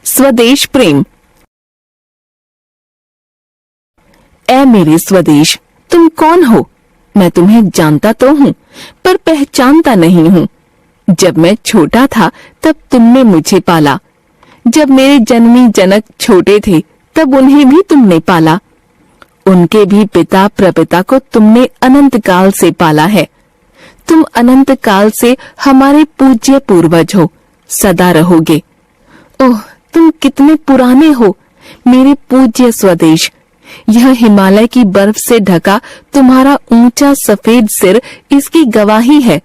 स्वदेश प्रेम। ऐ मेरे स्वदेश, तुम कौन हो? मैं तुम्हें जानता तो हूँ, पर पहचानता नहीं हूँ। जब मैं छोटा था तब तुमने मुझे पाला। जब मेरे जन्मी जनक छोटे थे तब उन्हें भी तुमने पाला। उनके भी पिता प्रपिता को तुमने अनंत काल से पाला है। तुम अनंत काल से हमारे पूज्य पूर्वज हो, सदा रहोगे। ओह, तुम कितने पुराने हो मेरे पूज्य स्वदेश। यह हिमालय की बर्फ से ढका तुम्हारा ऊंचा सफेद सिर इसकी गवाही है।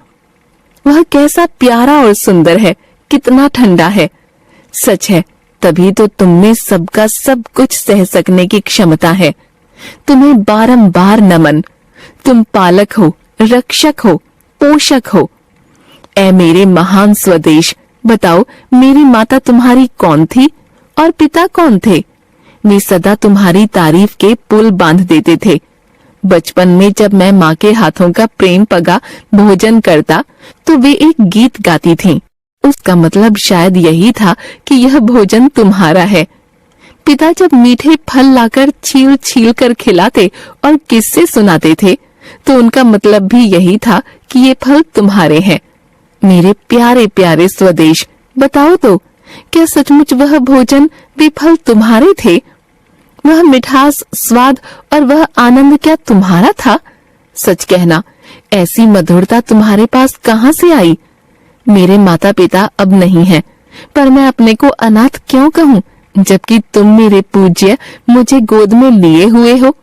वह कैसा प्यारा और सुंदर है, कितना ठंडा है। सच है, तभी तो तुमने सबका सब कुछ सह सकने की क्षमता है। तुम्हें बारंबार नमन। तुम पालक हो, रक्षक हो, पोषक हो। ऐ मेरे महान स्वदेश, बताओ मेरी माता तुम्हारी कौन थी और पिता कौन थे? वे सदा तुम्हारी तारीफ के पुल बांध देते थे। बचपन में जब मैं माँ के हाथों का प्रेम पगा भोजन करता तो वे एक गीत गाती थीं। उसका मतलब शायद यही था कि यह भोजन तुम्हारा है। पिता जब मीठे फल लाकर छील छील कर खिलाते और किस्से सुनाते थे तो उनका मतलब भी यही था कि ये फल तुम्हारे हैं। मेरे प्यारे प्यारे स्वदेश, बताओ तो, क्या सचमुच वह भोजन वे फल तुम्हारे थे? वह मिठास, स्वाद और वह आनंद क्या तुम्हारा था? सच कहना, ऐसी मधुरता तुम्हारे पास कहाँ से आई? मेरे माता पिता अब नहीं हैं, पर मैं अपने को अनाथ क्यों कहूँ, जबकि तुम मेरे पूज्य मुझे गोद में लिए हुए हो।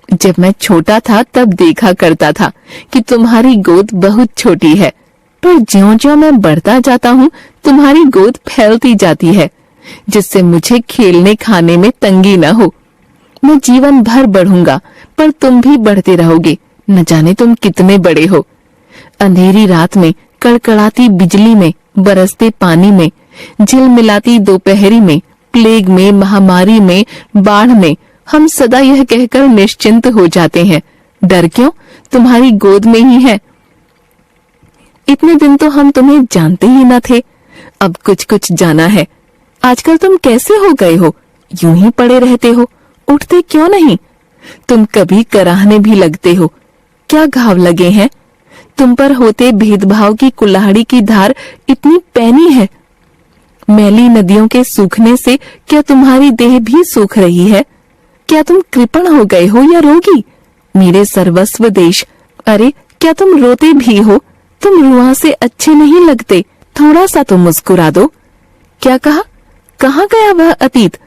जब मैं छोटा था तब देखा करता था कि तुम्हारी गोद बहुत छोटी है, पर ज्यों-ज्यों मैं बढ़ता जाता हूँ तुम्हारी गोद फैलती जाती है, जिससे मुझे खेलने खाने में तंगी न हो। मैं जीवन भर बढ़ूंगा, पर तुम भी बढ़ते रहोगे। न जाने तुम कितने बड़े हो। अंधेरी रात में, कड़कड़ाती बिजली में, बरसते पानी में, झिलमिलाती दोपहरी में, प्लेग में, महामारी में, बाढ़ में, हम सदा यह कहकर निश्चिंत हो जाते हैं, डर क्यों, तुम्हारी गोद में ही है। इतने दिन तो हम तुम्हें जानते ही न थे, अब कुछ कुछ जाना है। आजकल तुम कैसे हो गए हो? यूं ही पड़े रहते हो, उठते क्यों नहीं? तुम कभी कराहने भी लगते हो। क्या घाव लगे हैं? तुम पर होते भेदभाव की कुल्हाड़ी की धार इतनी पैनी है। मैली नदियों के सूखने से क्या तुम्हारी देह भी सूख रही है? क्या तुम कृपण हो गए हो या रोगी? मेरे सर्वस्व देश, अरे क्या तुम रोते भी हो? तुम रुआ से अच्छे नहीं लगते, थोड़ा सा तो मुस्कुरा दो। क्या कहा? कहाँ गया वह अतीत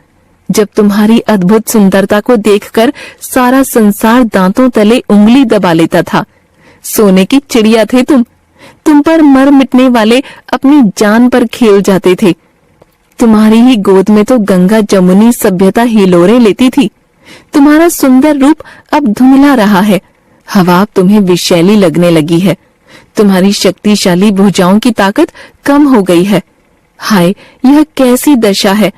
जब तुम्हारी अद्भुत सुंदरता को देखकर सारा संसार दांतों तले उंगली दबा लेता था? सोने की चिड़िया थे तुम पर मर मिटने वाले अपनी जान पर खेल जाते थे। तुम्हारी ही गोद में तो गंगा जमुनी सभ्यता हिलोरे लेती थी। तुम्हारा सुंदर रूप अब धुंधला रहा है, हवा तुम्हें विषैली लगने लगी है, तुम्हारी शक्तिशाली भुजाओं की ताकत कम हो गई है। हाय, यह कैसी दशा है।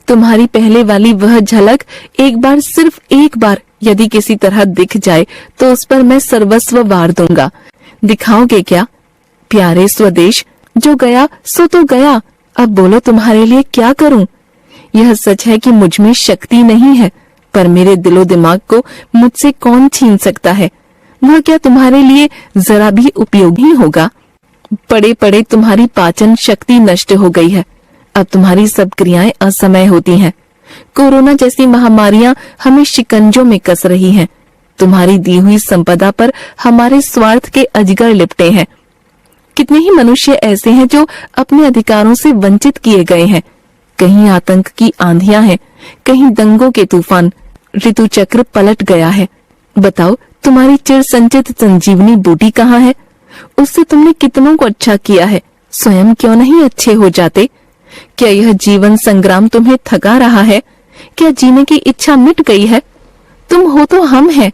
तुम्हारी पहले वाली वह झलक एक बार, सिर्फ एक बार यदि किसी तरह दिख जाए तो उस पर मैं सर्वस्व वार दूंगा। दिखाओगे क्या? प्यारे स्वदेश, जो गया सो तो गया, अब बोलो तुम्हारे लिए क्या करूं? यह सच है कि मुझ में शक्ति नहीं है, पर मेरे दिलो दिमाग को मुझसे कौन छीन सकता है? वह क्या तुम्हारे लिए जरा भी उपयोगी होगा? पड़े पड़े तुम्हारी पाचन शक्ति नष्ट हो गई है, अब तुम्हारी सब क्रियाएं असमय होती हैं। कोरोना जैसी महामारियां हमें शिकंजों में कस रही हैं। तुम्हारी दी हुई संपदा पर हमारे स्वार्थ के अजगर लिपटे हैं। कितने ही मनुष्य ऐसे हैं जो अपने अधिकारों से वंचित किए गए हैं। कहीं आतंक की आंधियां हैं, कहीं दंगों के तूफान। ऋतु चक्र पलट गया है। बताओ, तुम्हारी चिर संचित संजीवनी बूटी कहाँ है? उससे तुमने कितनों को अच्छा किया है, स्वयं क्यों नहीं अच्छे हो जाते? क्या यह जीवन संग्राम तुम्हें थका रहा है? क्या जीने की इच्छा मिट गई है? तुम हो तो हम हैं,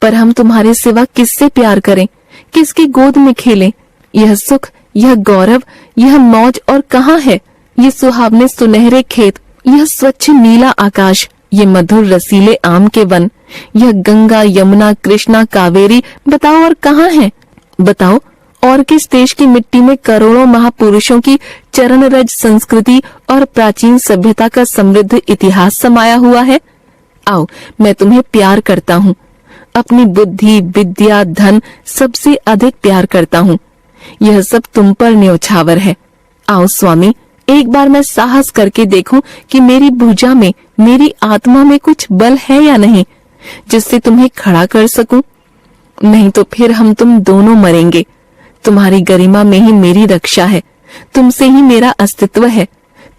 पर हम तुम्हारे सिवा किससे प्यार करें, किसकी गोद में खेलें? यह सुख, यह गौरव, यह मौज और कहाँ है? ये सुहावने सुनहरे खेत, यह स्वच्छ नीला आकाश, ये मधुर रसीले आम के वन, यह गंगा यमुना कृष्णा कावेरी, बताओ और कहाँ है? बताओ और किस देश की मिट्टी में करोड़ों महापुरुषों की चरण रज संस्कृति और प्राचीन सभ्यता का समृद्ध इतिहास समाया हुआ है। आओ, मैं तुम्हें प्यार करता हूँ, अपनी बुद्धि, विद्या, धन सबसे अधिक प्यार करता हूँ। यह सब तुम पर न्योछावर है। आओ स्वामी, एक बार मैं साहस करके देखूं कि मेरी भुजा में, मेरी आत्मा में कुछ बल है या नहीं, जिससे तुम्हें खड़ा कर सकूं। नहीं तो फिर हम तुम दोनों मरेंगे। तुम्हारी गरिमा में ही मेरी रक्षा है, तुमसे ही मेरा अस्तित्व है,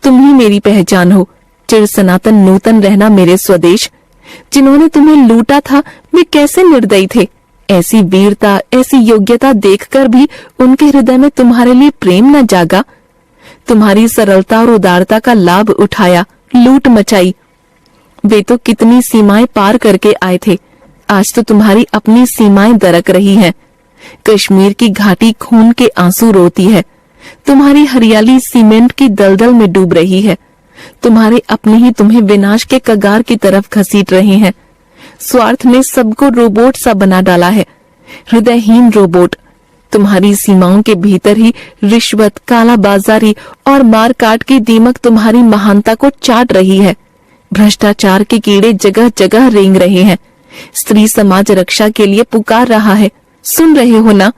तुम ही मेरी पहचान हो। चिर सनातन नूतन रहना मेरे स्वदेश। जिन्होंने तुम्हें लूटा था वे कैसे निर्दयी थे। ऐसी वीरता, ऐसी योग्यता देखकर भी उनके हृदय में तुम्हारे लिए प्रेम न जागा। तुम्हारी सरलता और उदारता का लाभ उठाया, लूट मचाई। वे तो कितनी सीमाएं पार करके आए थे, आज तो तुम्हारी अपनी सीमाएं दरक रही हैं। कश्मीर की घाटी खून के आंसू रोती है, तुम्हारी हरियाली सीमेंट की दलदल में डूब रही है। तुम्हारे अपने ही तुम्हें विनाश के कगार की तरफ घसीट रहे हैं। स्वार्थ ने सबको रोबोट सा बना डाला है, हृदयहीन रोबोट। तुम्हारी सीमाओं के भीतर ही रिश्वत, कालाबाजारी और मारकाट की दीमक तुम्हारी महानता को चाट रही है। भ्रष्टाचार के कीड़े जगह जगह रेंग रहे हैं। स्त्री समाज रक्षा के लिए पुकार रहा है, सुन रहे हो ना?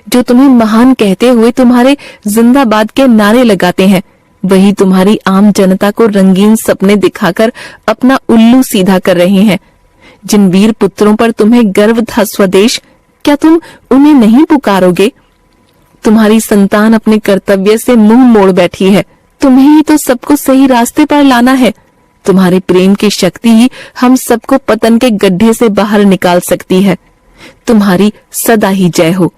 जो तुम्हें महान कहते हुए तुम्हारे जिंदाबाद के नारे लगाते हैं, वही तुम्हारी आम जनता को रंगीन सपने दिखाकर अपना उल्लू सीधा कर रहे हैं। जिन वीर पुत्रों पर तुम्हें गर्व था स्वदेश, क्या तुम उन्हें नहीं पुकारोगे? तुम्हारी संतान अपने कर्तव्य से मुंह मोड़ बैठी है, तुम्हें ही तो सबको सही रास्ते पर लाना है। तुम्हारे प्रेम की शक्ति ही हम सबको पतन के गड्ढे से बाहर निकाल सकती है। तुम्हारी सदा ही जय हो।